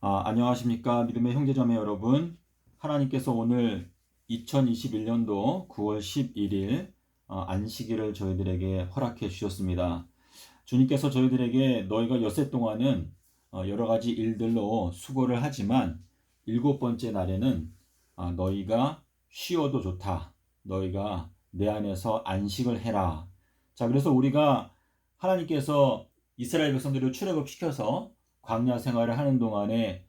안녕하십니까. 믿음의 형제자매 여러분. 하나님께서 오늘 2021년도 9월 11일 안식일을 저희들에게 허락해 주셨습니다. 주님께서 저희들에게 너희가 엿새 동안은 여러 가지 일들로 수고를 하지만 일곱 번째 날에는 너희가 쉬어도 좋다. 너희가 내 안에서 안식을 해라. 자, 그래서 우리가 하나님께서 이스라엘 백성들을 출애굽시켜서 광야 생활을 하는 동안에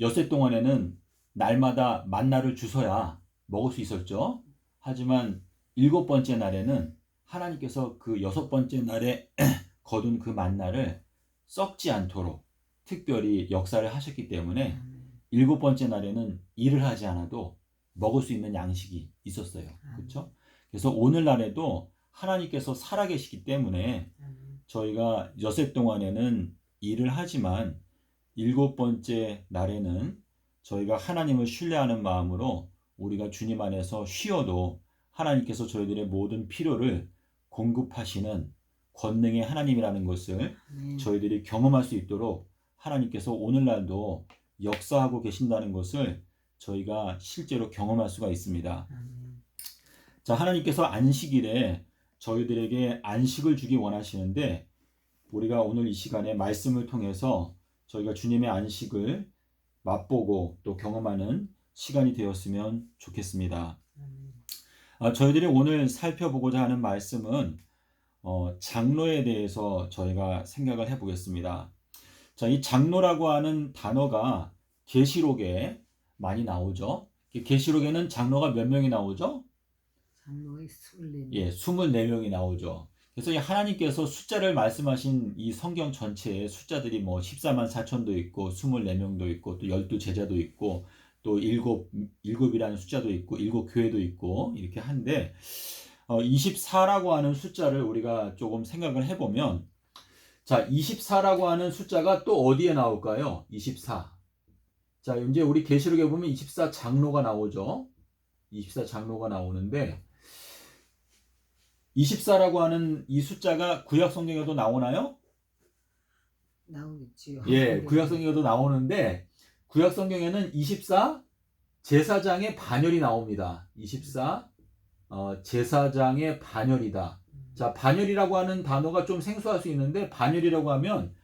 엿새 동안에는 날마다 만나를 주셔야 먹을 수 있었죠. 하지만 일곱 번째 날에는 하나님께서 그 여섯 번째 날에 거둔 그 만나를 썩지 않도록 특별히 역사를 하셨기 때문에 일곱 번째 날에는 일을 하지 않아도 먹을 수 있는 양식이 있었어요. 그렇죠? 그래서 오늘날에도 하나님께서 살아계시기 때문에 저희가 엿새 동안에는 일을 하지만 일곱 번째 날에는 저희가 하나님을 신뢰하는 마음으로 우리가 주님 안에서 쉬어도 하나님께서 저희들의 모든 필요를 공급하시는 권능의 하나님이라는 것을 저희들이 경험할 수 있도록 하나님께서 오늘날도 역사하고 계신다는 것을 저희가 실제로 경험할 수가 있습니다. 자, 하나님께서 안식일에 저희들에게 안식을 주기 원하시는데 우리가 오늘 이 시간에 말씀을 통해서 저희가 주님의 안식을 맛보고 또 경험하는 시간이 되었으면 좋겠습니다. 저희들이 오늘 살펴보고자 하는 말씀은 장로에 대해서 저희가 생각을 해보겠습니다. 자, 이 장로라고 하는 단어가 계시록에 많이 나오죠. 계시록에는 장로가 몇 명이 나오죠? 장로가 24명. 예, 24명이 나오죠. 그래서 이 하나님께서 숫자를 말씀하신 이 성경 전체에 숫자들이 뭐 14만 4천도 있고 24명도 있고 또 12제자도 있고 또 일곱이라는 숫자도 있고 일곱 교회도 있고 이렇게 한데 24라고 하는 숫자를 우리가 조금 생각을 해보면 자, 24라고 하는 숫자가 또 어디에 나올까요? 24. 자, 이제 우리 계시록에 보면 24 장로가 나오죠. 24 장로가 나오는데 24라고 하는 이 숫자가 구약 성경에도 나오나요? 나오겠지요. 예, 구약 성경에도 나오는데 구약 성경에는 24 제사장의 반열이 나옵니다. 24 제사장의 반열이다. 자, 반열이라고 하는 단어가 좀 생소할 수 있는데 반열이라고 하면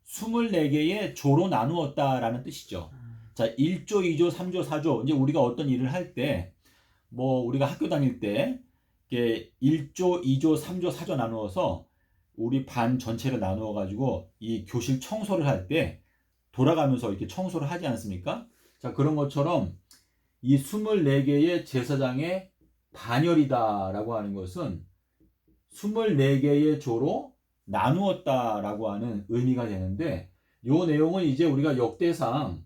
24개의 조로 나누었다라는 뜻이죠. 자, 1조, 2조, 3조, 4조. 이제 우리가 어떤 일을 할 때 뭐 우리가 학교 다닐 때 이렇게 1조, 2조, 3조, 4조 나누어서 우리 반 전체를 나누어 가지고 이 교실 청소를 할 때 돌아가면서 이렇게 청소를 하지 않습니까? 자, 그런 것처럼 이 24개의 제사장의 반열이다라고 하는 것은 24개의 조로 나누었다라고 하는 의미가 되는데 이 내용은 이제 우리가 역대상에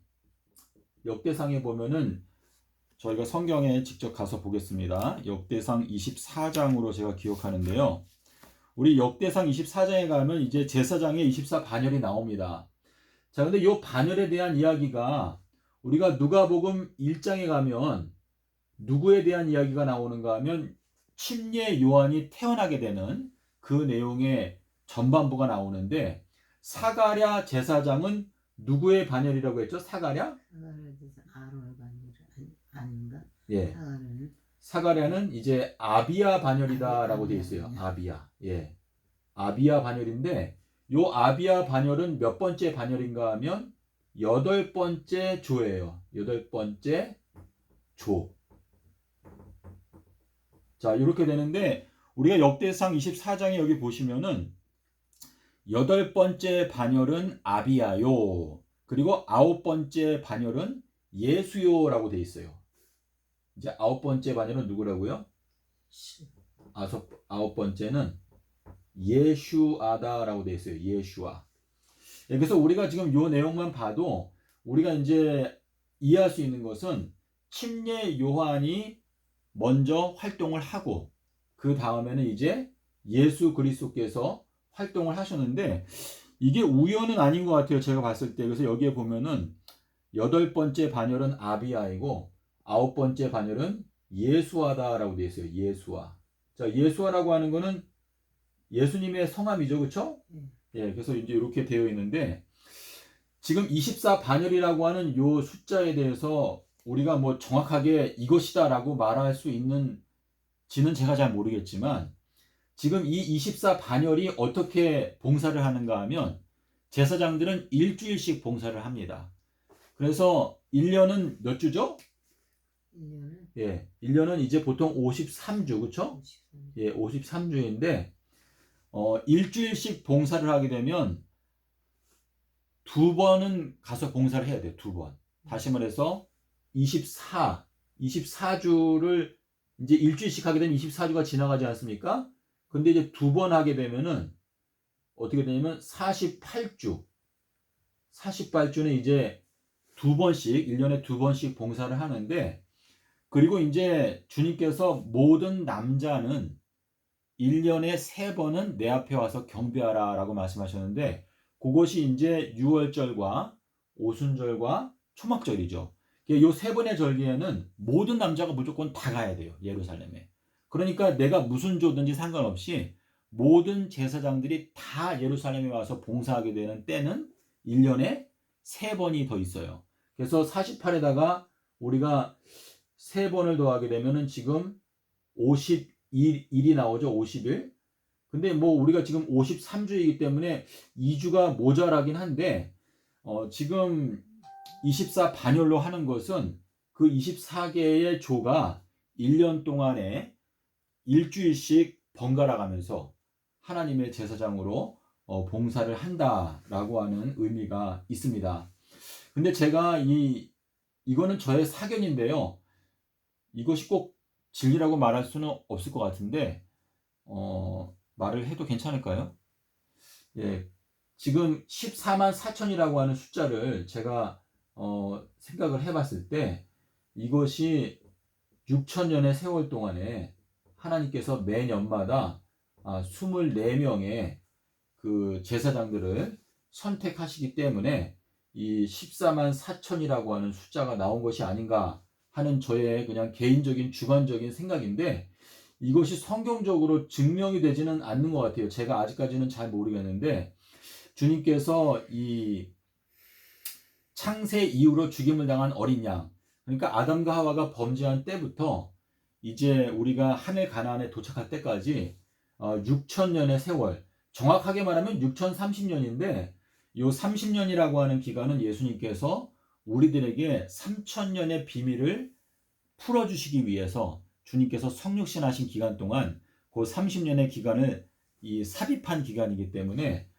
보면은 저희가 성경에 직접 가서 보겠습니다. 역대상 24장으로 제가 기억하는데요. 우리 역대상 24장에 가면 이제 제사장의 24 반열이 나옵니다. 자, 근데 이 반열에 대한 이야기가 우리가 누가복음 1장에 가면 누구에 대한 이야기가 나오는가 하면 침례 요한이 태어나게 되는 그 내용의 전반부가 나오는데 사가랴 제사장은 누구의 반열이라고 했죠? 사가랴? 아론의 반열 아닌가? 예. 사가랴는 사가랴는 이제 아비야 반열이다라고 되어 있어요. 아비야. 예. 아비야 반열인데 요 아비야 반열은 몇 번째 반열인가 하면 여덟 번째 조예요. 여덟 번째 조. 자, 이렇게 되는데 우리가 역대상 24장에 여기 보시면은 여덟 번째 반열은 아비야요. 그리고 아홉 번째 반열은 예수요라고 되어 있어요. 이제 아홉 번째 반열은 누구라고요? 아홉 번째는 예슈아다라고 되어 있어요. 예슈아. 그래서 우리가 지금 이 내용만 봐도 우리가 이제 이해할 수 있는 것은 침례 요한이 먼저 활동을 하고 그 다음에는 이제 예수 그리스도께서 활동을 하셨는데 이게 우연은 아닌 것 같아요. 제가 봤을 때. 그래서 여기에 보면은 여덟 번째 반열은 아비야이고 아홉 번째 반열은 예수아다라고 되어 있어요. 예수아. 자, 예수아라고 하는 거는 예수님의 성함이죠. 그렇죠? 예, 그래서 이제 이렇게 되어 있는데 지금 24반열이라고 하는 요 숫자에 대해서 우리가 뭐 정확하게 이것이다라고 말할 수 있는지는 제가 잘 모르겠지만 지금 이 24반열이 어떻게 봉사를 하는가 하면 제사장들은 일주일씩 봉사를 합니다. 그래서 1년은 몇 주죠? 1년은 예, 1년은 이제 보통 53주, 그쵸? 53. 예, 53주인데, 일주일씩 봉사를 하게 되면 두 번은 가서 봉사를 해야 돼요, 두 번. 다시 말해서 24주를 이제 일주일씩 하게 되면 24주가 지나가지 않습니까? 근데 이제 두 번 하게 되면은 어떻게 되냐면 48주는 이제 두 번씩, 1년에 두 번씩 봉사를 하는데, 그리고 이제 주님께서 모든 남자는 1년에 세 번은 내 앞에 와서 경배하라 라고 말씀하셨는데, 그것이 이제 유월절과 오순절과 초막절이죠. 이 세 번의 절기에는 모든 남자가 무조건 다 가야 돼요, 예루살렘에. 그러니까 내가 무슨 조든지 상관없이 모든 제사장들이 다 예루살렘에 와서 봉사하게 되는 때는 1년에 세 번이 더 있어요. 그래서 48에다가 우리가 세 번을 더하게 되면은 지금 51일이 나오죠. 50일. 근데 뭐 우리가 지금 53주이기 때문에 2주가 모자라긴 한데 지금 24반열로 하는 것은 그 24개의 조가 1년 동안에 일주일씩 번갈아 가면서 하나님의 제사장으로 봉사를 한다라고 하는 의미가 있습니다. 근데 제가 이거는 저의 사견인데요. 이것이 꼭 진리라고 말할 수는 없을 것 같은데 말을 해도 괜찮을까요? 예, 지금 14만 4천이라고 하는 숫자를 제가 생각을 해봤을 때 이것이 6천년의 세월 동안에 하나님께서 매년마다 24명의 그 제사장들을 선택하시기 때문에 이 14만 4천이라고 하는 숫자가 나온 것이 아닌가 하는 저의 그냥 개인적인 주관적인 생각인데, 이것이 성경적으로 증명이 되지는 않는 것 같아요. 제가 아직까지는 잘 모르겠는데, 주님께서 이 창세 이후로 죽임을 당한 어린 양, 그러니까 아담과 하와가 범죄한 때부터 이제 우리가 하늘 가나안에 도착할 때까지 6천년의 세월, 정확하게 말하면 6030년인데 요 30년이라고 하는 기간은 예수님께서 우리들에게 3000년의 비밀을 풀어주시기 위해서 주님께서 성육신하신 기간 동안 그 30년의 기간을 삽입한 기간이기 때문에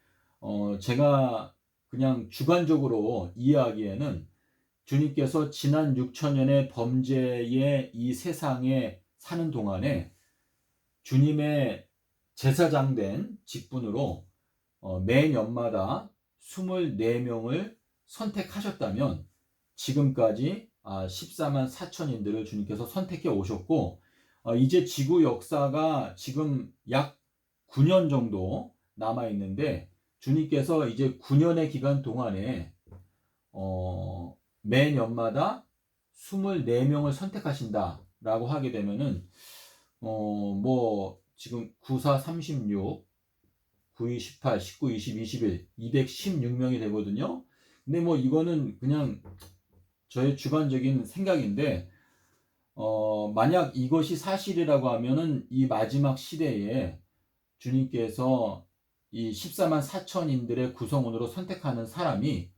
제가 그냥 주관적으로 이해하기에는 주님께서 지난 6천년의 범죄의 이 세상에 사는 동안에 주님의 제사장된 직분으로 매년마다 24명을 선택하셨다면 지금까지 14만 4천인들을 주님께서 선택해 오셨고, 이제 지구 역사가 지금 약 9년 정도 남아 있는데 주님께서 이제 9년의 기간 동안에 매년마다 24명을 선택하신다라고 하게 되면은 뭐 지금 9, 4, 36, 9, 2, 18, 19, 20, 21, 216명이 되거든요. 근데 뭐 이거는 그냥 저의 주관적인 생각인데, 만약 이것이 사실이라고 하면은 이 마지막 시대에 주님께서 이 14만 4천인들의 구성원으로 선택하는 사람이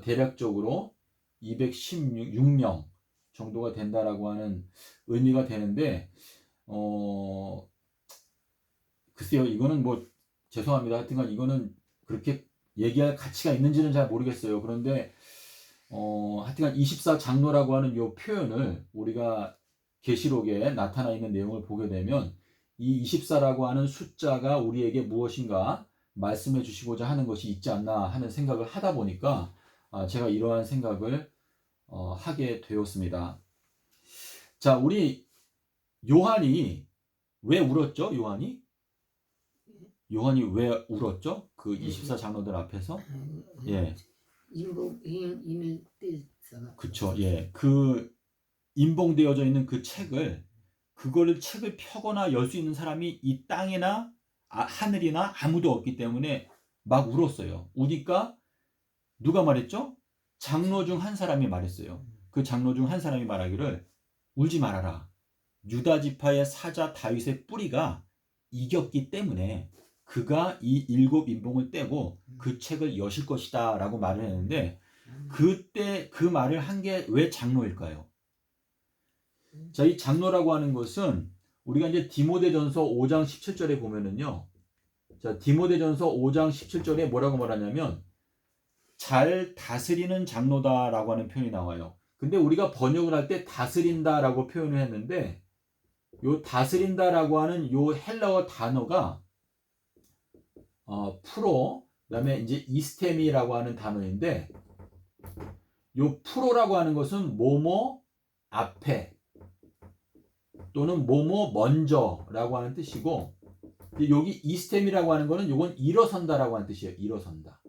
대략적으로 216명 정도가 된다라고 하는 의미가 되는데, 글쎄요, 이거는 뭐 죄송합니다. 하여튼간 이거는 그렇게 얘기할 가치가 있는지는 잘 모르겠어요. 그런데 하여튼간 24장로라고 하는 이 표현을 우리가 계시록에 나타나 있는 내용을 보게 되면 이 24라고 하는 숫자가 우리에게 무엇인가 말씀해 주시고자 하는 것이 있지 않나 하는 생각을 하다 보니까 제가 이러한 생각을 하게 되었습니다. 자, 우리 요한이 왜 울었죠? 요한이 왜 울었죠? 그 24장로들 앞에서? 예. 임을 떼서. 그쵸. 예. 그 임봉되어져 있는 그 그거를 책을 펴거나 열 수 있는 사람이 이 땅이나 하늘이나 아무도 없기 때문에 막 울었어요. 우니까 누가 말했죠? 장로 중 한 사람이 말했어요. 그 장로 중 한 사람이 말하기를 울지 말아라. 유다 지파의 사자 다윗의 뿌리가 이겼기 때문에 그가 이 일곱 인봉을 떼고 그 책을 여실 것이다 라고 말을 했는데 그때 그 말을 한 게 왜 장로일까요? 자, 이 장로라고 하는 것은 우리가 이제 디모데전서 5장 17절에 보면은요. 자, 디모데전서 5장 17절에 뭐라고 말하냐면 잘 다스리는 장로다라고 하는 표현이 나와요. 근데 우리가 번역을 할 때 다스린다라고 표현을 했는데 요 다스린다라고 하는 요 헬라어 단어가 프로, 그다음에 이제 이스테미라고 하는 단어인데 요 프로라고 하는 것은 뭐뭐 앞에 또는 뭐뭐 먼저라고 하는 뜻이고 여기 이스템이라고 하는 거는 요건 일어선다라고 하는 뜻이에요. 일어선다.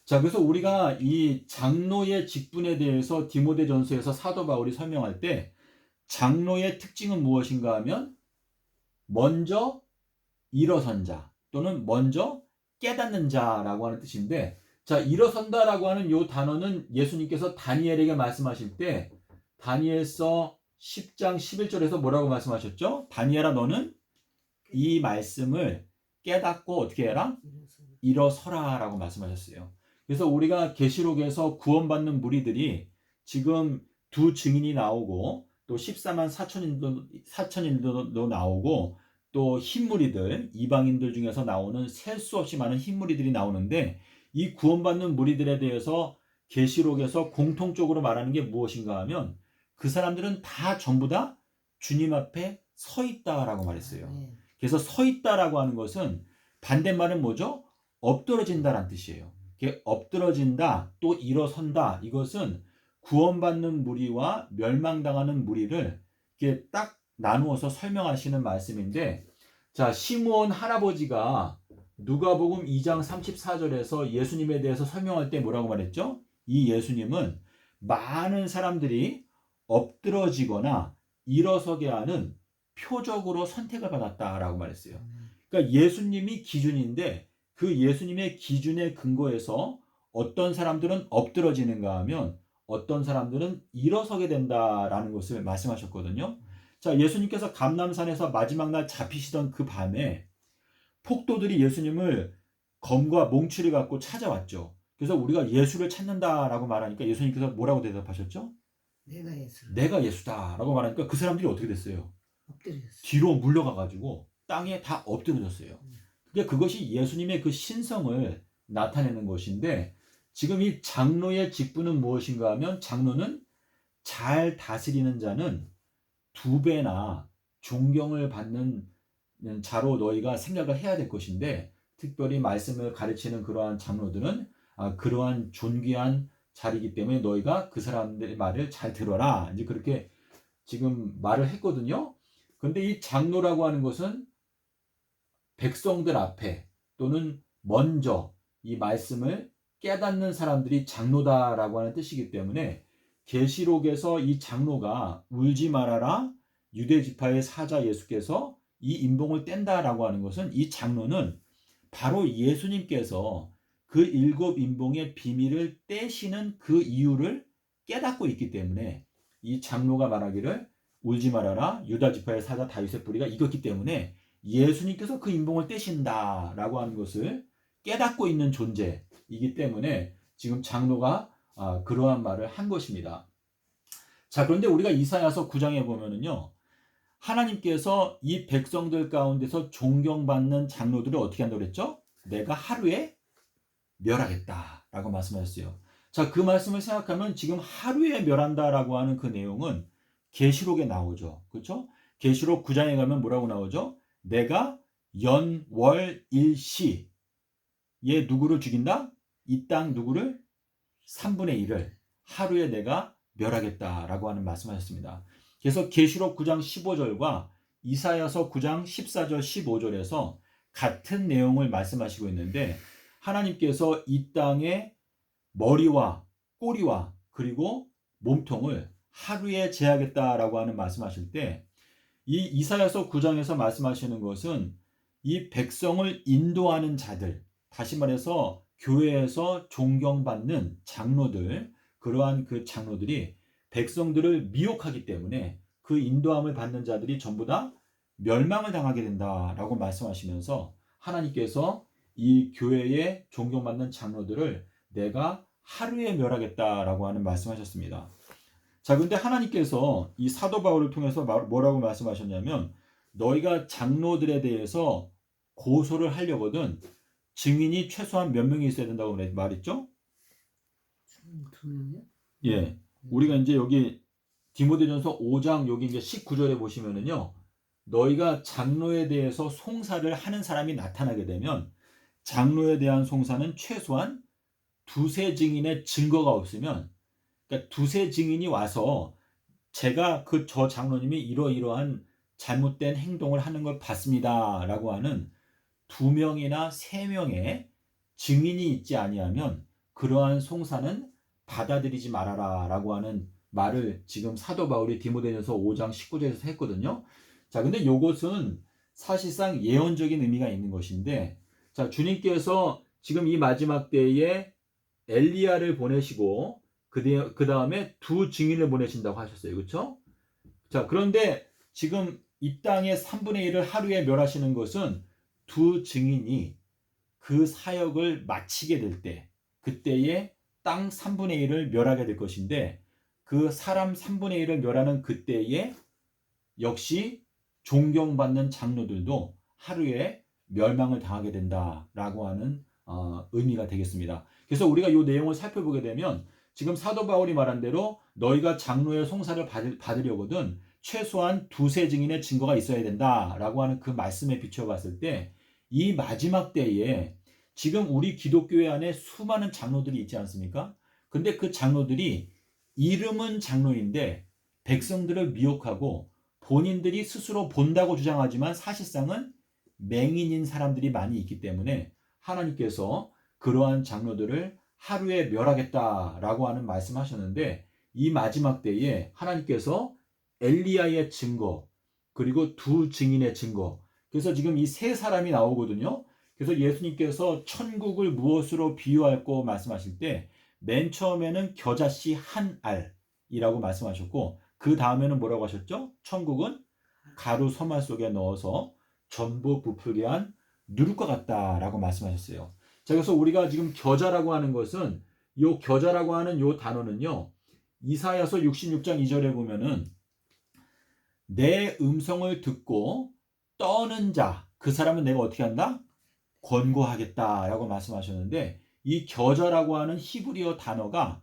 자, 그래서 우리가 이 장로의 직분에 대해서 디모데전서에서 사도 바울이 설명할 때 장로의 특징은 무엇인가 하면 먼저 일어선 자 또는 먼저 깨닫는 자라고 하는 뜻인데 자, 일어선다라고 하는 요 단어는 예수님께서 다니엘에게 말씀하실 때 다니엘서 10장 11절에서 뭐라고 말씀하셨죠? 다니엘아 너는 이 말씀을 깨닫고 어떻게 해라? 일어서라 라고 말씀하셨어요. 그래서 우리가 계시록에서 구원받는 무리들이 지금 두 증인이 나오고 또 14만 4천인도 나오고 또 흰무리들 이방인들 중에서 나오는 셀 수 없이 많은 흰무리들이 나오는데 이 구원받는 무리들에 대해서 계시록에서 공통적으로 말하는 게 무엇인가 하면 그 사람들은 다 전부 다 주님 앞에 서 있다라고 말했어요. 그래서 서 있다라고 하는 것은 반대말은 뭐죠? 엎드러진다라는 뜻이에요. 엎드러진다 또 일어선다 이것은 구원받는 무리와 멸망당하는 무리를 이렇게 딱 나누어서 설명하시는 말씀인데 자 시므온 할아버지가 누가복음 2장 34절에서 예수님에 대해서 설명할 때 뭐라고 말했죠? 이 예수님은 많은 사람들이 엎드러지거나 일어서게 하는 표적으로 선택을 받았다라고 말했어요. 그러니까 예수님이 기준인데 그 예수님의 기준에 근거해서 어떤 사람들은 엎드러지는가 하면 어떤 사람들은 일어서게 된다라는 것을 말씀하셨거든요. 자, 예수님께서 감람산에서 마지막 날 잡히시던 그 밤에 폭도들이 예수님을 검과 몽추를 갖고 찾아왔죠. 그래서 우리가 예수를 찾는다라고 말하니까 예수님께서 뭐라고 대답하셨죠? 내가 예수다라고 말하니까 그 사람들이 어떻게 됐어요? 엎드렸어요. 뒤로 물러가가지고 땅에 다 엎드려졌어요. 그러니까 그것이 예수님의 그 신성을 나타내는 것인데 지금 이 장로의 직분은 무엇인가 하면 장로는 잘 다스리는 자는 두 배나 존경을 받는 자로 너희가 생각을 해야 될 것인데 특별히 말씀을 가르치는 그러한 장로들은 그러한 존귀한 자리이기 때문에 너희가 그 사람들의 말을 잘 들어라. 이제 그렇게 지금 말을 했거든요. 그런데 이 장로라고 하는 것은 백성들 앞에 또는 먼저 이 말씀을 깨닫는 사람들이 장로다라고 하는 뜻이기 때문에 계시록에서 이 장로가 울지 말아라 유대 지파의 사자 예수께서 이 인봉을 뗀다라고 하는 것은 이 장로는 바로 예수님께서 그 일곱 인봉의 비밀을 떼시는 그 이유를 깨닫고 있기 때문에 이 장로가 말하기를 울지 말아라 유다 지파의 사자 다윗의 뿌리가 이겼기 때문에 예수님께서 그 인봉을 떼신다라고 하는 것을 깨닫고 있는 존재이기 때문에 지금 장로가 그러한 말을 한 것입니다. 자, 그런데 우리가 이사야서 9장에 보면은요. 하나님께서 이 백성들 가운데서 존경받는 장로들을 어떻게 한다고 그랬죠? 내가 하루에 멸하겠다라고 말씀하셨어요. 자, 그 말씀을 생각하면 지금 하루에 멸한다라고 하는 그 내용은 계시록에 나오죠. 그렇죠? 계시록 9장에 가면 뭐라고 나오죠? 내가 연, 월, 일시 얘 누구를 죽인다? 이 땅 누구를? 3분의 1을 하루에 내가 멸하겠다라고 하는 말씀하셨습니다. 그래서 계시록 9장 15절과 이사야서 9장 14절 15절에서 같은 내용을 말씀하시고 있는데 하나님께서 이 땅의 머리와 꼬리와 그리고 몸통을 하루에 제하겠다라고 하는 말씀하실 때 이 이사야서 9장에서 말씀하시는 것은 이 백성을 인도하는 자들 다시 말해서 교회에서 존경받는 장로들, 그러한 그 장로들이 백성들을 미혹하기 때문에 그 인도함을 받는 자들이 전부 다 멸망을 당하게 된다라고 말씀하시면서 하나님께서 이 교회에 존경받는 장로들을 내가 하루에 멸하겠다라고 하는 말씀하셨습니다. 자, 근데 하나님께서 이 사도 바울을 통해서 뭐라고 말씀하셨냐면 너희가 장로들에 대해서 고소를 하려거든 증인이 최소한 몇 명이 있어야 된다고 말했죠? 두 명이요? 예. 우리가 이제 여기 디모데전서 5장 여기 이제 19절에 보시면은요. 너희가 장로에 대해서 송사를 하는 사람이 나타나게 되면 장로에 대한 송사는 최소한 두세 증인의 증거가 없으면, 그러니까 두세 증인이 와서 제가 저 장로님이 이러이러한 잘못된 행동을 하는 걸 봤습니다라고 하는 두 명이나 세 명의 증인이 있지 아니하면 그러한 송사는 받아들이지 말아라라고 하는 말을 지금 사도 바울이 디모데전서 5장 19절에서 했거든요. 자, 근데 이것은 사실상 예언적인 의미가 있는 것인데, 자, 주님께서 지금 이 마지막 때에 엘리야를 보내시고 그 다음에 두 증인을 보내신다고 하셨어요. 그렇죠? 자, 그런데 지금 이 땅의 3분의 1을 하루에 멸하시는 것은 두 증인이 그 사역을 마치게 될 때, 그때에 땅 3분의 1을 멸하게 될 것인데, 그 사람 3분의 1을 멸하는 그때에 역시 존경받는 장로들도 하루에 멸망을 당하게 된다라고 하는 의미가 되겠습니다. 그래서 우리가 이 내용을 살펴보게 되면 지금 사도 바울이 말한 대로 너희가 장로의 송사를 받으려거든 최소한 두세 증인의 증거가 있어야 된다라고 하는 그 말씀에 비추어 봤을 때 이 마지막 때에 지금 우리 기독교회 안에 수많은 장로들이 있지 않습니까? 근데 그 장로들이 이름은 장로인데 백성들을 미혹하고 본인들이 스스로 본다고 주장하지만 사실상은 맹인인 사람들이 많이 있기 때문에 하나님께서 그러한 장로들을 하루에 멸하겠다라고 하는 말씀하셨는데 이 마지막 때에 하나님께서 엘리야의 증거 그리고 두 증인의 증거, 그래서 지금 이 세 사람이 나오거든요. 그래서 예수님께서 천국을 무엇으로 비유할고 말씀하실 때 맨 처음에는 겨자씨 한 알이라고 말씀하셨고 그 다음에는 뭐라고 하셨죠? 천국은 가루 서말 속에 넣어서 전부 부풀게 한 누룩과 같다라고 말씀하셨어요. 자, 그래서 우리가 지금 겨자라고 하는 것은 요 겨자라고 하는 요 단어는요. 이사야서 66장 2절에 보면은 내 음성을 듣고 떠는 자, 그 사람은 내가 어떻게 한다? 권고하겠다라고 말씀하셨는데 이 겨자라고 하는 히브리어 단어가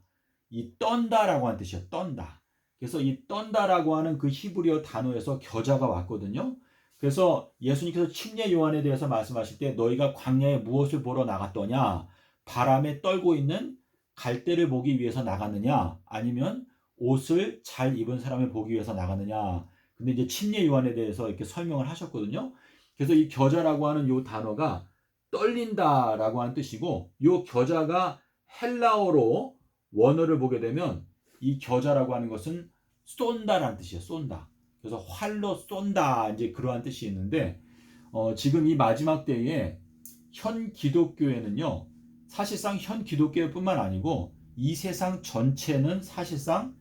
이 떤다라고 하는 뜻이에요. 떤다. 그래서 이 떤다라고 하는 그 히브리어 단어에서 겨자가 왔거든요. 그래서 예수님께서 침례 요한에 대해서 말씀하실 때 너희가 광야에 무엇을 보러 나갔더냐? 바람에 떨고 있는 갈대를 보기 위해서 나갔느냐? 아니면 옷을 잘 입은 사람을 보기 위해서 나갔느냐? 근데 이제 침례 요한에 대해서 이렇게 설명을 하셨거든요. 그래서 이 겨자라고 하는 요 단어가 떨린다라고 하는 뜻이고 요 겨자가 헬라어로 원어를 보게 되면 이 겨자라고 하는 것은 쏜다라는 뜻이에요. 쏜다. 그래서 활로 쏜다 이제 그러한 뜻이 있는데 지금 이 마지막 때에 현 기독교회는요. 사실상 현 기독교회뿐만 아니고 이 세상 전체는 사실상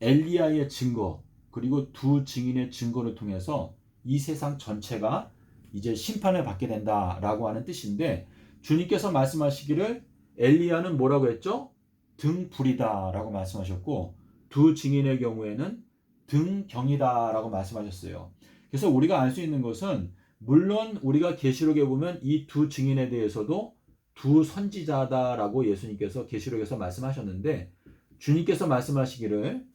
엘리야의 증거 그리고 두 증인의 증거를 통해서 이 세상 전체가 이제 심판을 받게 된다라고 하는 뜻인데 주님께서 말씀하시기를 엘리야는 뭐라고 했죠? 등불이다라고 말씀하셨고 두 증인의 경우에는 등경이다라고 말씀하셨어요. 그래서 우리가 알 수 있는 것은 물론 우리가 계시록에 보면 이 두 증인에 대해서도 두 선지자다라고 예수님께서 계시록에서 말씀하셨는데 주님께서 말씀하시기를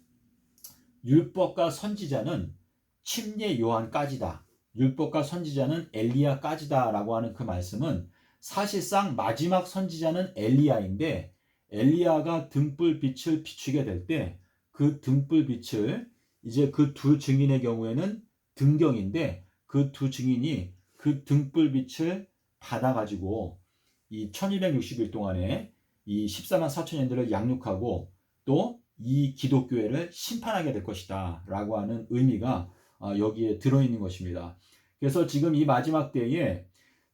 율법과 선지자는 침례 요한까지다. 율법과 선지자는 엘리야까지다라고 하는 그 말씀은 사실상 마지막 선지자는 엘리야인데 엘리야가 등불빛을 비추게 될 때 그 등불빛을 이제 그 두 증인의 경우에는 등경인데 그 두 증인이 그 등불빛을 받아가지고 이 1260일 동안에 이 14만 4천년들을 양육하고 또 이 기독교회를 심판하게 될 것이다 라고 하는 의미가 여기에 들어있는 것입니다. 그래서 지금 이 마지막 때에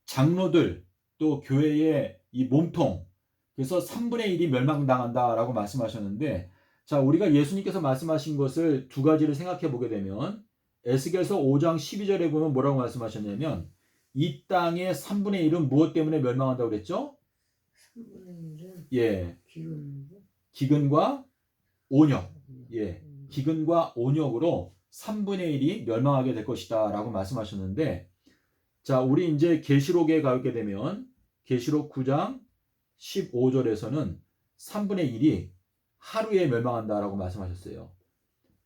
장로들 또 교회의 이 몸통. 그래서 3분의 1이 멸망당한다라고 말씀하셨는데, 자, 우리가 예수님께서 말씀하신 것을 두 가지를 생각해 보게 되면 에스겔서 5장 12절에 보면 뭐라고 말씀하셨냐면 이 땅의 3분의 1은 무엇 때문에 멸망한다고 그랬죠? 3분의 1은 예. 기근이고 기근과 온역. 예. 기근과 온역으로 3분의 1이 멸망하게 될 것이다 라고 말씀하셨는데, 자, 우리 이제 계시록에 가게 되면 계시록 9장 15절에서는 3분의 1이 하루에 멸망한다라고 말씀하셨어요.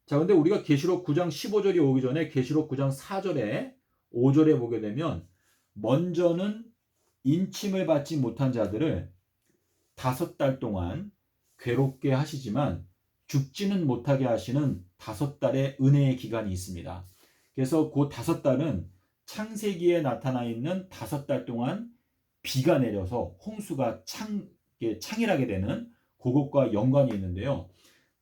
자, 근데 우리가 계시록 9장 15절이 오기 전에 계시록 9장 4절에 5절에 보게 되면 먼저는 인침을 받지 못한 자들을 5달 동안 괴롭게 하시지만 죽지는 못하게 하시는 5달의 은혜의 기간이 있습니다. 그래서 그 5달은 창세기에 나타나 있는 5달 동안 비가 내려서 홍수가 창일하게 되는 그것과 연관이 있는데요.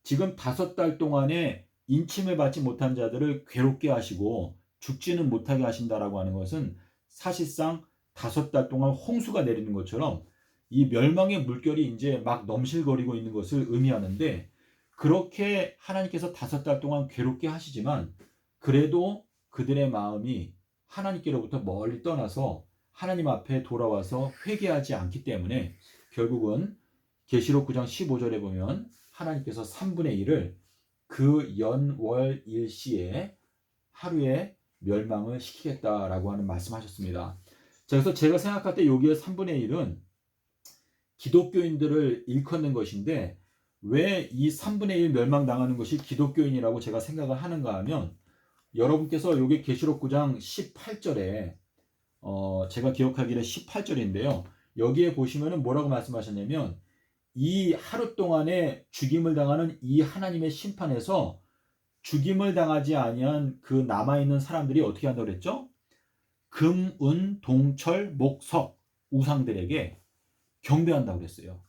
지금 5달 동안에 인침을 받지 못한 자들을 괴롭게 하시고 죽지는 못하게 하신다라고 하는 것은 사실상 5달 동안 홍수가 내리는 것처럼 이 멸망의 물결이 이제 막 넘실거리고 있는 것을 의미하는데, 그렇게 하나님께서 5달 동안 괴롭게 하시지만 그래도 그들의 마음이 하나님께로부터 멀리 떠나서 하나님 앞에 돌아와서 회개하지 않기 때문에 결국은 계시록 9장 15절에 보면 하나님께서 3분의 1을 그 연월 일시에 하루에 멸망을 시키겠다라고 하는 말씀하셨습니다. 자, 그래서 제가 생각할 때 여기에 3분의 1은 기독교인들을 일컫는 것인데, 왜 이 3분의 1 멸망당하는 것이 기독교인이라고 제가 생각을 하는가 하면, 여러분께서 여기 계시록 9장 18절에 제가 기억하기로 18절인데요. 여기에 보시면은 뭐라고 말씀하셨냐면 이 하루 동안에 죽임을 당하는 이 하나님의 심판에서 죽임을 당하지 아니한 그 남아있는 사람들이 어떻게 한다고 그랬죠? 금, 은, 동철, 목석 우상들에게 경배한다고 그랬어요.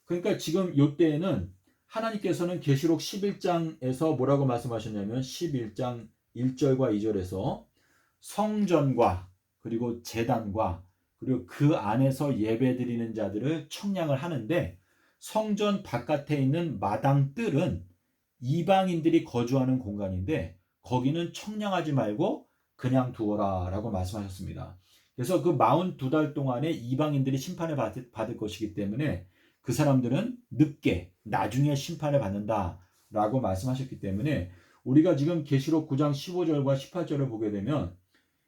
그러니까 지금 이때에는 하나님께서는 계시록 11장에서 뭐라고 말씀하셨냐면 11장 1절과 2절에서 성전과 그리고 제단과 그리고 그 안에서 예배드리는 자들을 청량을 하는데, 성전 바깥에 있는 마당 뜰은 이방인들이 거주하는 공간인데 거기는 청량하지 말고 그냥 두어라 라고 말씀하셨습니다. 그래서 그 42달 동안에 이방인들이 심판을 받을 것이기 때문에 그 사람들은 늦게 나중에 심판을 받는다 라고 말씀하셨기 때문에, 우리가 지금 계시록 9장 15절과 18절을 보게 되면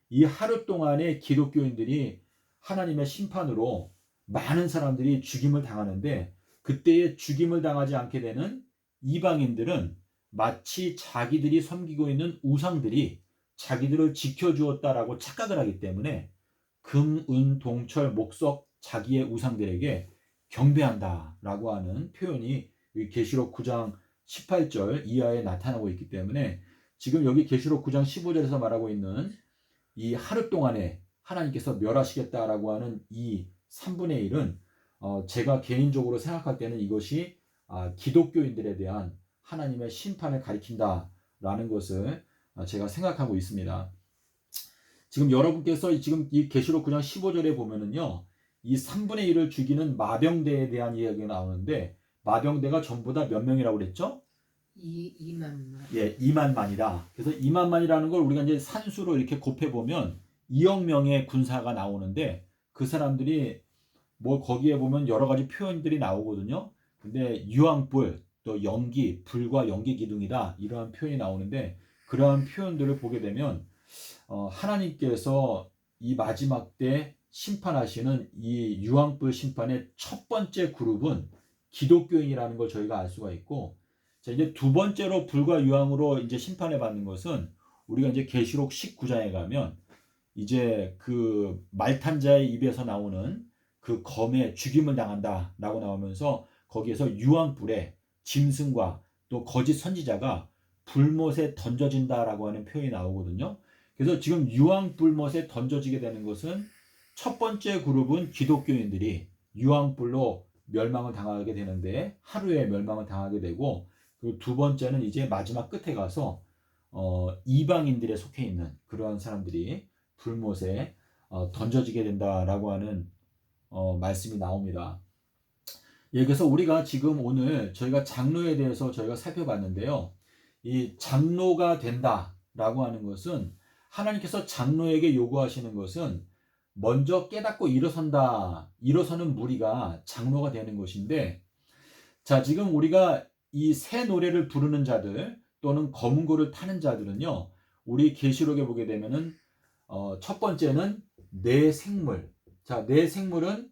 이 하루 동안에 기독교인들이 하나님의 심판으로 많은 사람들이 죽임을 당하는데, 그때에 죽임을 당하지 않게 되는 이방인들은 마치 자기들이 섬기고 있는 우상들이 자기들을 지켜주었다라고 착각을 하기 때문에 금, 은, 동철, 목석 자기의 우상들에게 경배한다라고 하는 표현이 계시록 9장 18절 이하에 나타나고 있기 때문에, 지금 여기 계시록 9장 15절에서 말하고 있는 이 하루 동안에 하나님께서 멸하시겠다라고 하는 이 3분의 1은 제가 개인적으로 생각할 때는 이것이 기독교인들에 대한 하나님의 심판을 가리킨다라는 것을 제가 생각하고 있습니다. 지금 여러분께서 지금 이 계시록 9장 15절에 보면은요, 이 3분의 1을 죽이는 마병대에 대한 이야기가 나오는데, 마병대가 전부 다 몇 명이라고 그랬죠? 2만만. 예, 2만만이다. 그래서 2만만이라는 걸 우리가 이제 산수로 이렇게 곱해 보면 2억 명의 군사가 나오는데, 그 사람들이 뭐 거기에 보면 여러 가지 표현들이 나오거든요. 근데 유황불, 또 연기, 불과 연기 기둥이다 이러한 표현이 나오는데, 그러한 표현들을 보게 되면 하나님께서 이 마지막 때 심판하시는 이 유황불 심판의 첫 번째 그룹은 기독교인이라는 걸 저희가 알 수가 있고, 자, 이제 두 번째로 불과 유황으로 이제 심판을 받는 것은 우리가 이제 계시록 19장에 가면 이제 그 말탄 자의 입에서 나오는 그 검에 죽임을 당한다라고 나오면서 거기에서 유황불에 짐승과 또 거짓 선지자가 불못에 던져진다라고 하는 표현이 나오거든요. 그래서 지금 유황불못에 던져지게 되는 것은 첫 번째 그룹은 기독교인들이 유황불로 멸망을 당하게 되는데 하루에 멸망을 당하게 되고, 그 두 번째는 이제 마지막 끝에 가서 이방인들에 속해 있는 그러한 사람들이 불못에 던져지게 된다라고 하는 말씀이 나옵니다. 예, 그래서 우리가 지금 오늘 저희가 장로에 대해서 저희가 살펴봤는데요. 이 장로가 된다라고 하는 것은 하나님께서 장로에게 요구하시는 것은 먼저 깨닫고 일어서는 무리가 장로가 되는 것인데, 자, 지금 우리가 이 새 노래를 부르는 자들 또는 검은고를 타는 자들은요, 우리 계시록에 보게 되면은 첫 번째는 내 생물. 자, 내 생물은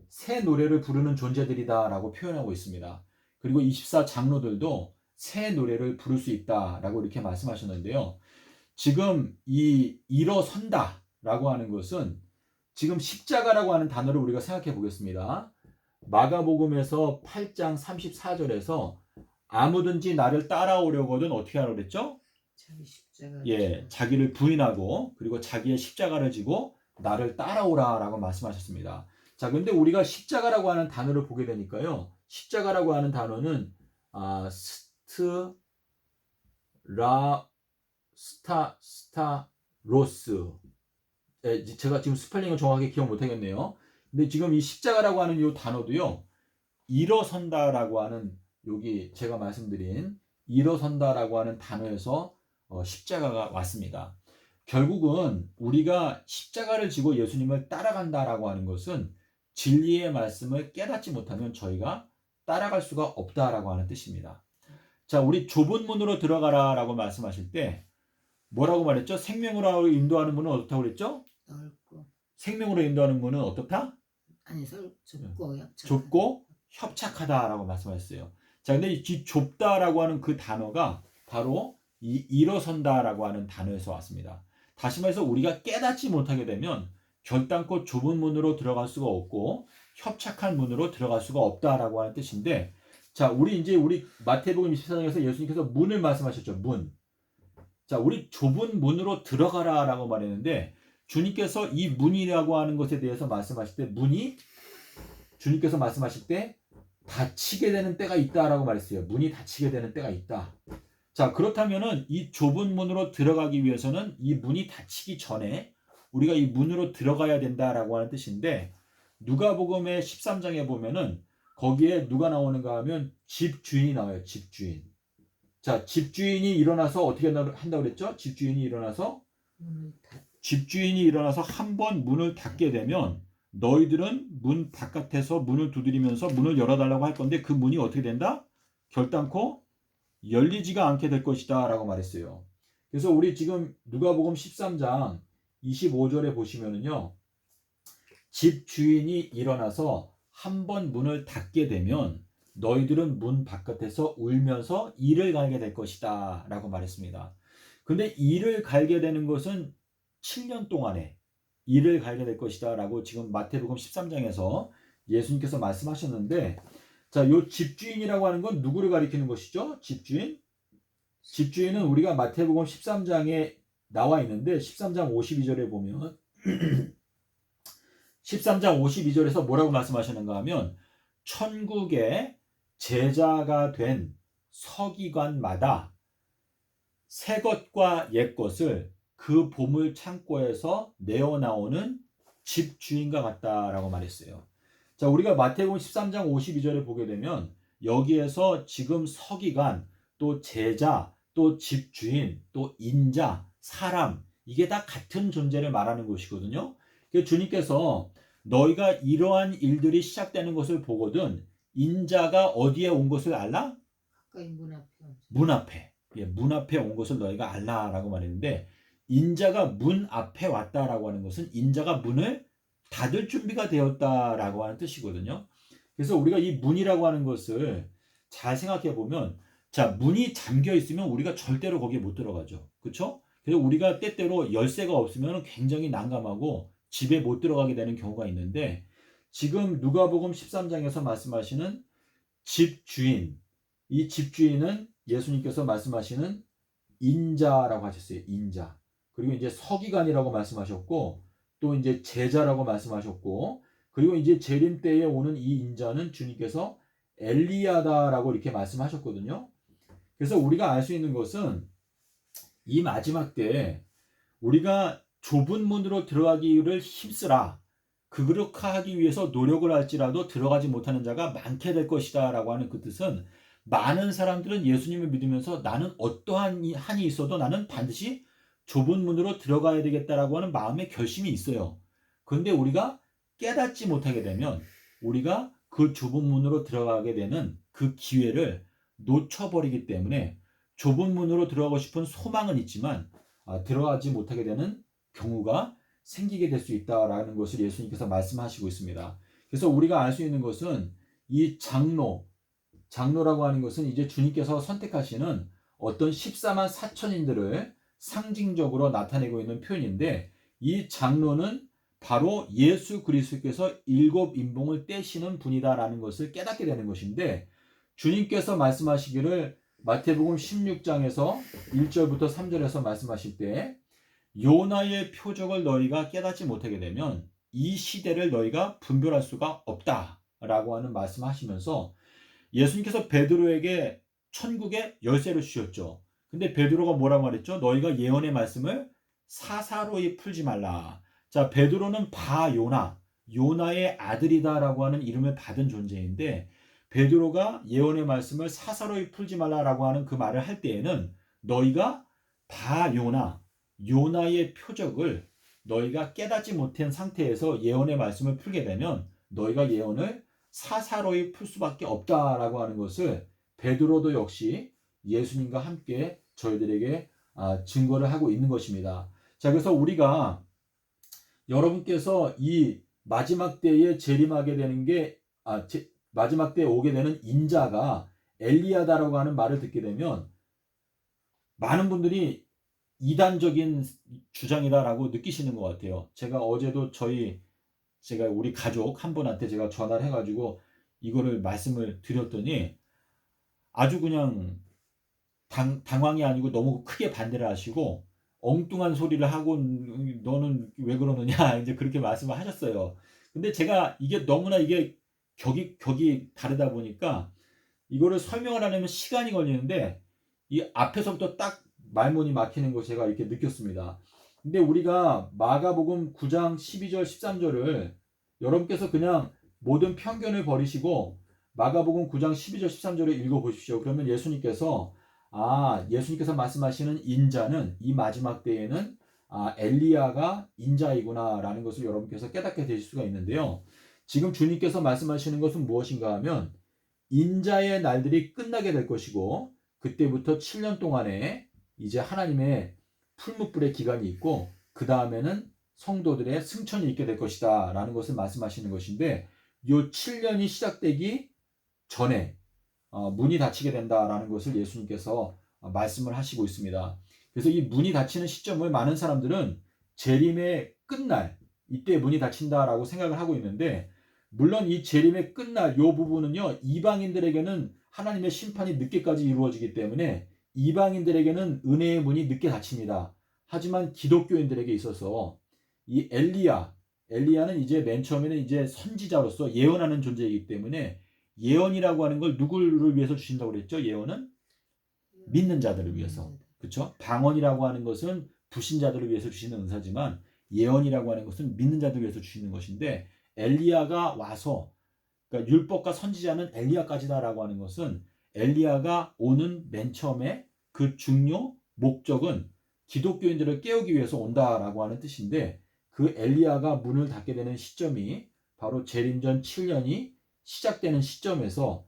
새 노래를 부르는 존재들이다라고 표현하고 있습니다. 그리고 24 장로들도 새 노래를 부를 수 있다라고 이렇게 말씀하셨는데요. 지금 이 일어선다라고 하는 것은 지금 십자가라고 하는 단어를 우리가 생각해 보겠습니다. 마가복음에서 8장 34절에서 아무든지 나를 따라오려거든 어떻게 하라고 그랬죠? 자기 십자가. 예, 자기를 부인하고 그리고 자기의 십자가를 지고 나를 따라오라라고 말씀하셨습니다. 자, 근데 우리가 십자가라고 하는 단어를 보게 되니까요. 십자가라고 하는 단어는 스타로스. 예, 제가 지금 스펠링을 정확하게 기억 못 하겠네요. 근데 지금 이 십자가라고 하는 이 단어도요. 일어선다라고 하는 여기 제가 말씀드린 일어선다라고 하는 단어에서 십자가가 왔습니다. 결국은 우리가 십자가를 지고 예수님을 따라간다라고 하는 것은 진리의 말씀을 깨닫지 못하면 저희가 따라갈 수가 없다라고 하는 뜻입니다. 자, 우리 좁은 문으로 들어가라라고 말씀하실 때 뭐라고 말했죠? 생명으로 인도하는 문은 어떻다고 그랬죠? 넓고. 생명으로 인도하는 문은 어떻다? 아니 좁고 좁고 협착하다라고 말씀하셨어요. 자, 근데 이 좁다라고 하는 그 단어가 바로 이 일어선다라고 하는 단어에서 왔습니다. 다시 말해서 우리가 깨닫지 못하게 되면 결단코 좁은 문으로 들어갈 수가 없고 협착한 문으로 들어갈 수가 없다라고 하는 뜻인데, 자, 우리 마태복음 24장에서 예수님께서 문을 말씀하셨죠. 문. 자, 우리 좁은 문으로 들어가라라고 말했는데 주님께서 이 문이라고 하는 것에 대해서 말씀하실 때 주님께서 말씀하실 때 닫히게 되는 때가 있다라고 말했어요. 문이 닫히게 되는 때가 있다. 자, 그렇다면은 이 좁은 문으로 들어가기 위해서는 이 문이 닫히기 전에 우리가 이 문으로 들어가야 된다라고 하는 뜻인데, 누가복음의 13장에 보면은 거기에 누가 나오는가 하면 집주인이 나와요. 집주인. 자, 집주인이 일어나서 어떻게 한다고 그랬죠? 집주인이 일어나서 한 번 문을 닫게 되면 너희들은 문 바깥에서 문을 두드리면서 문을 열어달라고 할 건데 그 문이 어떻게 된다? 결단코 열리지가 않게 될 것이다 라고 말했어요. 그래서 우리 지금 누가복음 13장 25절에 보시면은요, 집주인이 일어나서 한 번 문을 닫게 되면 너희들은 문 바깥에서 울면서 이를 갈게 될 것이다 라고 말했습니다. 근데 이를 갈게 되는 것은 7년 동안에 이를 갈게 될 것이다 라고 지금 마태복음 13장에서 예수님께서 말씀하셨는데, 자, 요 집주인이라고 하는 건 누구를 가리키는 것이죠? 집주인은 우리가 마태복음 13장에 나와 있는데 13장 52절에 보면 13장 52절에서 뭐라고 말씀하시는가 하면 천국의 제자가 된 서기관마다 새 것과 옛 것을 그 보물 창고에서 내어 나오는 집주인과 같다라고 말했어요. 자, 우리가 마태복음 13장 52절에 보게 되면 여기에서 지금 서기관, 또 제자, 또 집주인, 또 인자, 사람, 이게 다 같은 존재를 말하는 것이거든요. 그래서 주님께서 너희가 이러한 일들이 시작되는 것을 보거든 인자가 어디에 온 것을 알라? 가까이 문 앞에. 예, 문 앞에 온 것을 너희가 알라라고 말했는데, 인자가 문 앞에 왔다라고 하는 것은 인자가 문을 닫을 준비가 되었다라고 하는 뜻이거든요. 그래서 우리가 이 문이라고 하는 것을 잘 생각해 보면, 자, 문이 잠겨 있으면 우리가 절대로 거기에 못 들어가죠. 그렇죠? 그래서 우리가 때때로 열쇠가 없으면 굉장히 난감하고 집에 못 들어가게 되는 경우가 있는데, 지금 누가복음 13장에서 말씀하시는 집주인, 이 집주인은 예수님께서 말씀하시는 인자라고 하셨어요. 인자. 그리고 이제 서기관이라고 말씀하셨고, 또 이제 제자라고 말씀하셨고, 그리고 이제 재림 때에 오는 이 인자는 주님께서 엘리야다라고 이렇게 말씀하셨거든요. 그래서 우리가 알 수 있는 것은 이 마지막 때에 우리가 좁은 문으로 들어가기를 힘쓰라. 그렇게 하기 위해서 노력을 할지라도 들어가지 못하는 자가 많게 될 것이다 라고 하는 그 뜻은, 많은 사람들은 예수님을 믿으면서 나는 어떠한 한이 있어도 나는 반드시 좁은 문으로 들어가야 되겠다라고 하는 마음의 결심이 있어요. 그런데 우리가 깨닫지 못하게 되면 우리가 그 좁은 문으로 들어가게 되는 그 기회를 놓쳐버리기 때문에, 좁은 문으로 들어가고 싶은 소망은 있지만 들어가지 못하게 되는 경우가 생기게 될 수 있다라는 것을 예수님께서 말씀하시고 있습니다. 그래서 우리가 알 수 있는 것은, 이 장로라고 하는 것은 이제 주님께서 선택하시는 어떤 14만 4천인들을 상징적으로 나타내고 있는 표현인데, 이 장로는 바로 예수 그리스도께서 일곱 인봉을 떼시는 분이다라는 것을 깨닫게 되는 것인데, 주님께서 말씀하시기를 마태복음 16장에서 1절부터 3절에서 말씀하실 때, 요나의 표적을 너희가 깨닫지 못하게 되면 이 시대를 너희가 분별할 수가 없다라고 하는 말씀하시면서, 예수님께서 베드로에게 천국의 열쇠를 주셨죠. 근데 베드로가 뭐라고 말했죠? 너희가 예언의 말씀을 사사로이 풀지 말라. 자, 베드로는 요나의 아들이다라고 하는 이름을 받은 존재인데, 베드로가 예언의 말씀을 사사로이 풀지 말라라고 하는 그 말을 할 때에는, 너희가 요나의 표적을 너희가 깨닫지 못한 상태에서 예언의 말씀을 풀게 되면 너희가 예언을 사사로이 풀 수밖에 없다라고 하는 것을 베드로도 역시 예수님과 함께 저희들에게 증거를 하고 있는 것입니다. 자, 그래서 우리가, 여러분께서 이 마지막 때에 재림하게 되는 게, 마지막 때에 오게 되는 인자가 엘리야다라고 하는 말을 듣게 되면 많은 분들이 이단적인 주장이다라고 느끼시는 것 같아요. 제가 어제도 제가 우리 가족 한 분한테 제가 전화를 해가지고 이거를 말씀을 드렸더니, 아주 그냥 당황이 아니고 너무 크게 반대를 하시고, 엉뚱한 소리를 하고 너는 왜 그러느냐 이제 그렇게 말씀을 하셨어요. 근데 제가 이게 격이 다르다 보니까 이거를 설명을 하려면 시간이 걸리는데, 이 앞에서부터 딱 말문이 막히는 거 제가 이렇게 느꼈습니다. 근데 우리가 마가복음 9장 12절 13절을 여러분께서 그냥 모든 편견을 버리시고 마가복음 9장 12절 13절을 읽어보십시오. 그러면 예수님께서 말씀하시는 인자는 이 마지막 때에는 엘리야가 인자이구나 라는 것을 여러분께서 깨닫게 되실 수가 있는데요. 지금 주님께서 말씀하시는 것은 무엇인가 하면, 인자의 날들이 끝나게 될 것이고, 그때부터 7년 동안에 이제 하나님의 풀무불의 기간이 있고, 그 다음에는 성도들의 승천이 있게 될 것이다 라는 것을 말씀하시는 것인데, 이 7년이 시작되기 전에 문이 닫히게 된다라는 것을 예수님께서 말씀을 하시고 있습니다. 그래서 이 문이 닫히는 시점을 많은 사람들은 재림의 끝날, 이때 문이 닫힌다라고 생각을 하고 있는데, 물론 이 재림의 끝날 이 부분은요, 이방인들에게는 하나님의 심판이 늦게까지 이루어지기 때문에 이방인들에게는 은혜의 문이 늦게 닫힙니다. 하지만 기독교인들에게 있어서 이 엘리야는 이제 맨 처음에는 이제 선지자로서 예언하는 존재이기 때문에, 예언이라고 하는 걸 누구를 위해서 주신다고 그랬죠? 예언은 믿는 자들을 위해서. 그렇죠? 방언이라고 하는 것은 불신자들을 위해서 주시는 은사지만, 예언이라고 하는 것은 믿는 자들을 위해서 주시는 것인데, 엘리야가 와서, 그러니까 율법과 선지자는 엘리야까지다라고 하는 것은, 엘리야가 오는 맨 처음에 그 중요 목적은 기독교인들을 깨우기 위해서 온다라고 하는 뜻인데, 그 엘리야가 문을 닫게 되는 시점이 바로 재림전 7년이 시작되는 시점에서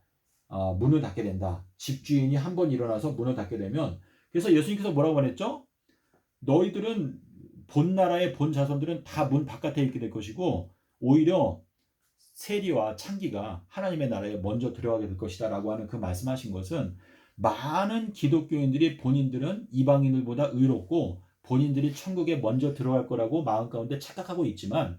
문을 닫게 된다. 집주인이 한 번 일어나서 문을 닫게 되면, 그래서 예수님께서 뭐라고 말했죠? 너희들은 본 나라의 본 자손들은 다 문 바깥에 있게 될 것이고, 오히려 세리와 창기가 하나님의 나라에 먼저 들어가게 될 것이다 라고 하는 그 말씀하신 것은, 많은 기독교인들이 본인들은 이방인들보다 의롭고 본인들이 천국에 먼저 들어갈 거라고 마음 가운데 착각하고 있지만,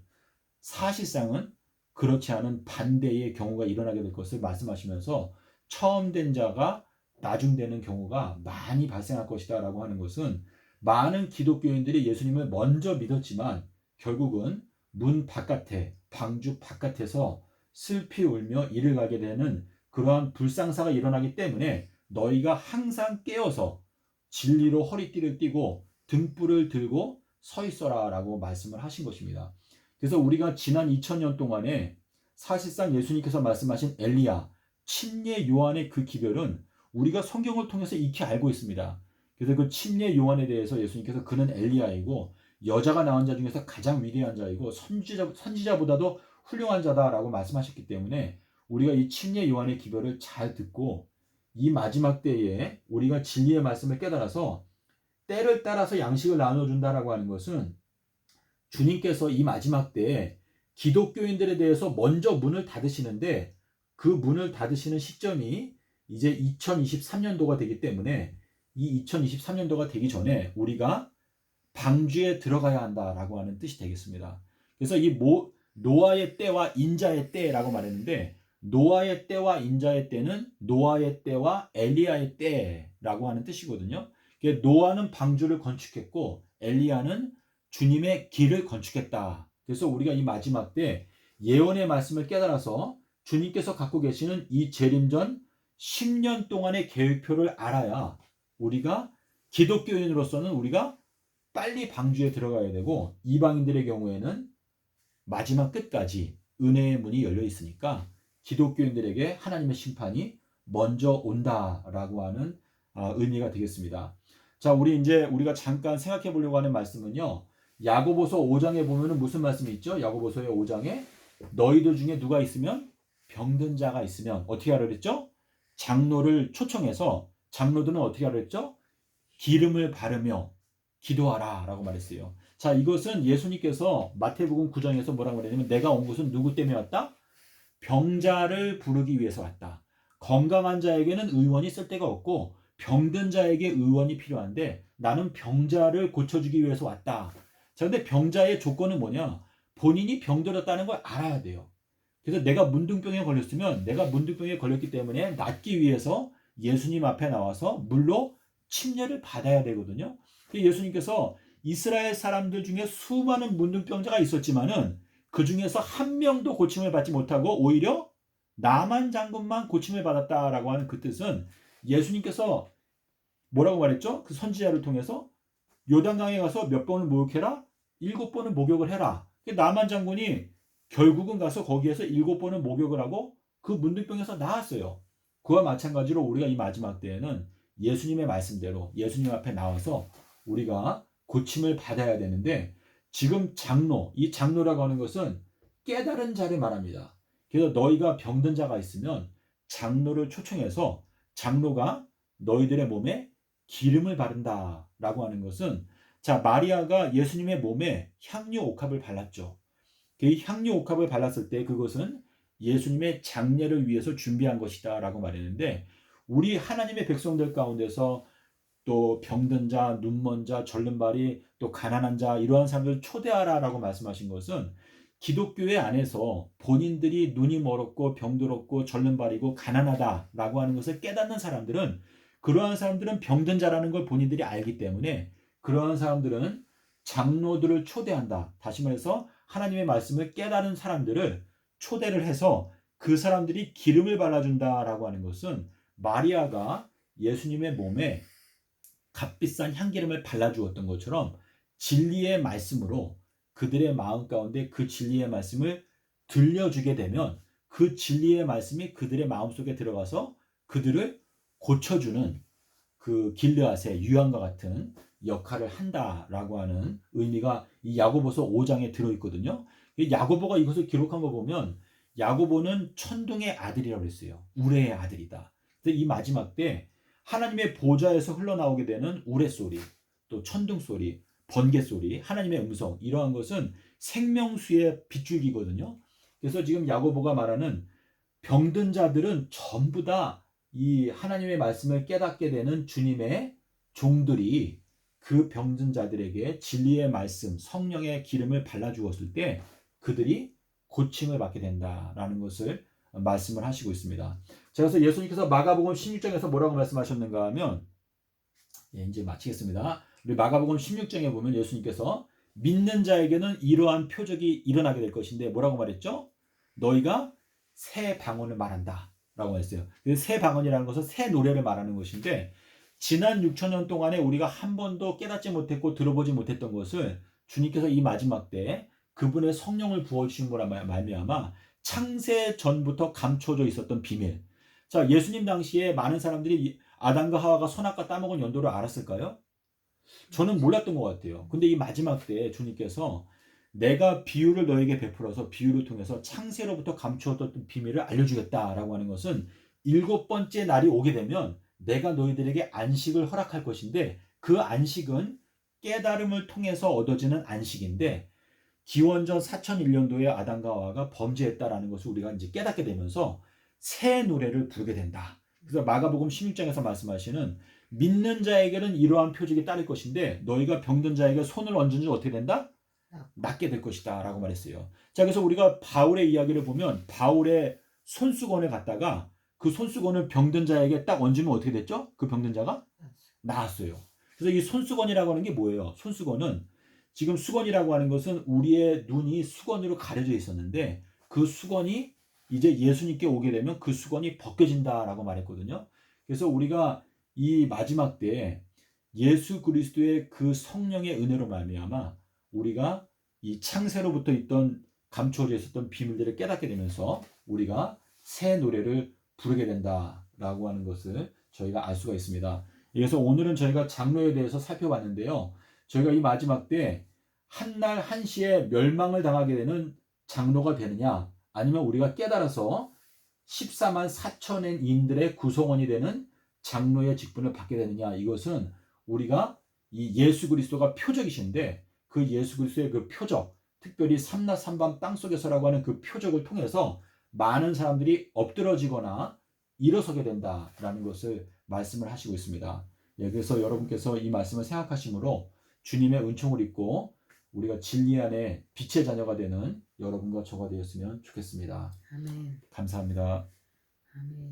사실상은 그렇지 않은 반대의 경우가 일어나게 될 것을 말씀하시면서, 처음 된 자가 나중 되는 경우가 많이 발생할 것이다 라고 하는 것은, 많은 기독교인들이 예수님을 먼저 믿었지만 결국은 문 바깥에, 방주 바깥에서 슬피 울며 이를 가게 되는 그러한 불상사가 일어나기 때문에, 너희가 항상 깨어서 진리로 허리띠를 띠고 등불을 들고 서 있어라 라고 말씀을 하신 것입니다. 그래서 우리가 지난 2000년 동안에 사실상 예수님께서 말씀하신 엘리야, 침례 요한의 그 기별은 우리가 성경을 통해서 익히 알고 있습니다. 그래서 그 침례 요한에 대해서 예수님께서 그는 엘리야이고 여자가 낳은 자 중에서 가장 위대한 자이고 선지자보다도 훌륭한 자다라고 말씀하셨기 때문에 우리가 이 침례 요한의 기별을 잘 듣고 이 마지막 때에 우리가 진리의 말씀을 깨달아서 때를 따라서 양식을 나눠준다라고 하는 것은 주님께서 이 마지막 때에 기독교인들에 대해서 먼저 문을 닫으시는데 그 문을 닫으시는 시점이 이제 2023년도가 되기 때문에 이 2023년도가 되기 전에 우리가 방주에 들어가야 한다라고 하는 뜻이 되겠습니다. 그래서 이 노아의 때와 인자의 때라고 말했는데 노아의 때와 인자의 때는 노아의 때와 엘리야의 때라고 하는 뜻이거든요. 노아는 방주를 건축했고 엘리야는 주님의 길을 건축했다. 그래서 우리가 이 마지막 때 예언의 말씀을 깨달아서 주님께서 갖고 계시는 이 재림전 10년 동안의 계획표를 알아야 우리가 기독교인으로서는 우리가 빨리 방주에 들어가야 되고 이방인들의 경우에는 마지막 끝까지 은혜의 문이 열려 있으니까 기독교인들에게 하나님의 심판이 먼저 온다라고 하는 의미가 되겠습니다. 자, 우리가 잠깐 생각해 보려고 하는 말씀은요. 야고보서 5장에 보면은 무슨 말씀이 있죠? 야고보서의 5장에 너희들 중에 누가 있으면 병든 자가 있으면 어떻게 하라 그랬죠? 장로를 초청해서 장로들은 어떻게 하라 그랬죠? 기름을 바르며 기도하라 라고 말했어요. 자, 이것은 예수님께서 마태복음 9장에서 뭐라고 말했냐면 내가 온 것은 누구 때문에 왔다? 병자를 부르기 위해서 왔다. 건강한 자에게는 의원이 쓸 데가 없고 병든 자에게 의원이 필요한데 나는 병자를 고쳐주기 위해서 왔다. 자, 근데 병자의 조건은 뭐냐? 본인이 병들었다는 걸 알아야 돼요. 그래서 내가 문둥병에 걸렸으면 내가 문둥병에 걸렸기 때문에 낫기 위해서 예수님 앞에 나와서 물로 침례를 받아야 되거든요. 예수님께서 이스라엘 사람들 중에 수많은 문둥병자가 있었지만은 그 중에서 한 명도 고침을 받지 못하고 오히려 나만 장군만 고침을 받았다라고 하는 그 뜻은 예수님께서 뭐라고 말했죠? 그 선지자를 통해서 요단강에 가서 몇 번을 목욕해라? 7번을 목욕을 해라. 나만 장군이 결국은 가서 거기에서 7번을 목욕을 하고 그 문둥병에서 나았어요. 그와 마찬가지로 우리가 이 마지막 때에는 예수님의 말씀대로 예수님 앞에 나와서 우리가 고침을 받아야 되는데 지금 이 장로라고 하는 것은 깨달은 자를 말합니다. 그래서 너희가 병든 자가 있으면 장로를 초청해서 장로가 너희들의 몸에 기름을 바른다라고 하는 것은 자, 마리아가 예수님의 몸에 향유 옥합을 발랐죠. 그 향유 옥합을 발랐을 때 그것은 예수님의 장례를 위해서 준비한 것이다라고 말했는데 우리 하나님의 백성들 가운데서 또 병든 자, 눈먼 자, 절름발이 또 가난한 자 이러한 사람들을 초대하라라고 말씀하신 것은 기독교회 안에서 본인들이 눈이 멀었고 병들었고 절름발이고 가난하다라고 하는 것을 깨닫는 사람들은 그러한 사람들은 병든 자라는 걸 본인들이 알기 때문에 그러한 사람들은 장로들을 초대한다. 다시 말해서 하나님의 말씀을 깨달은 사람들을 초대를 해서 그 사람들이 기름을 발라준다라고 하는 것은 마리아가 예수님의 몸에 값비싼 향기름을 발라주었던 것처럼 진리의 말씀으로 그들의 마음 가운데 그 진리의 말씀을 들려주게 되면 그 진리의 말씀이 그들의 마음속에 들어가서 그들을 고쳐주는 그 길르앗의 유황과 같은 역할을 한다라고 하는 의미가 이 야고보서 5장에 들어있거든요. 야고보가 이것을 기록한 거 보면 야고보는 천둥의 아들이라고 했어요. 우레의 아들이다. 이 마지막 때 하나님의 보좌에서 흘러나오게 되는 우레소리, 또 천둥소리, 번개소리, 하나님의 음성 이러한 것은 생명수의 빗줄기거든요. 그래서 지금 야고보가 말하는 병든 자들은 전부 다 이 하나님의 말씀을 깨닫게 되는 주님의 종들이 그 병든 자들에게 진리의 말씀, 성령의 기름을 발라주었을 때 그들이 고침을 받게 된다라는 것을 말씀을 하시고 있습니다. 자, 그래서 예수님께서 마가복음 16장에서 뭐라고 말씀하셨는가 하면 이제 마치겠습니다. 우리 마가복음 16장에 보면 예수님께서 믿는 자에게는 이러한 표적이 일어나게 될 것인데 뭐라고 말했죠? 너희가 새 방언을 말한다 라고 했어요. 새 방언이라는 것은 새 노래를 말하는 것인데 지난 6천년 동안에 우리가 한 번도 깨닫지 못했고 들어보지 못했던 것을 주님께서 이 마지막 때 그분의 성령을 부어주신 거라 말미암아 창세 전부터 감춰져 있었던 비밀. 자, 예수님 당시에 많은 사람들이 아담과 하와가 선악과 따먹은 연도를 알았을까요? 저는 몰랐던 것 같아요. 근데 이 마지막 때에 주님께서 내가 비유를 너에게 베풀어서 비유를 통해서 창세로부터 감추었던 비밀을 알려주겠다라고 하는 것은 일곱 번째 날이 오게 되면 내가 너희들에게 안식을 허락할 것인데 그 안식은 깨달음을 통해서 얻어지는 안식인데 기원전 4001년도에 아담과 하와가 범죄했다라는 것을 우리가 이제 깨닫게 되면서 새 노래를 부르게 된다. 그래서 마가복음 16장에서 말씀하시는 믿는 자에게는 이러한 표적이 따를 것인데 너희가 병든 자에게 손을 얹은 줄 어떻게 된다? 낫게 될 것이다 라고 말했어요. 자, 그래서 우리가 바울의 이야기를 보면 바울의 손수건을 갖다가 그 손수건을 병든 자에게 딱 얹으면 어떻게 됐죠? 그 병든 자가 나았어요. 그래서 이 손수건이라고 하는 게 뭐예요? 손수건은 지금 수건이라고 하는 것은 우리의 눈이 수건으로 가려져 있었는데 그 수건이 이제 예수님께 오게 되면 그 수건이 벗겨진다라고 말했거든요. 그래서 우리가 이 마지막 때에 예수 그리스도의 그 성령의 은혜로 말미암아 우리가 이 창세로부터 있던 감추어져 있었던 비밀들을 깨닫게 되면서 우리가 새 노래를 부르게 된다라고 하는 것을 저희가 알 수가 있습니다. 그래서 오늘은 저희가 장로에 대해서 살펴봤는데요. 저희가 이 마지막 때 한날 한시에 멸망을 당하게 되는 장로가 되느냐 아니면 우리가 깨달아서 14만 4천인들의 구성원이 되는 장로의 직분을 받게 되느냐 이것은 우리가 이 예수 그리스도가 표적이신데 그 예수 그리스도의 그 표적 특별히 삼낮 삼밤 땅속에서라고 하는 그 표적을 통해서 많은 사람들이 엎드러지거나 일어서게 된다라는 것을 말씀을 하시고 있습니다. 예, 그래서 여러분께서 이 말씀을 생각하심으로 주님의 은총을 입고 우리가 진리 안에 빛의 자녀가 되는 여러분과 저가 되었으면 좋겠습니다. 아멘. 감사합니다. 아멘.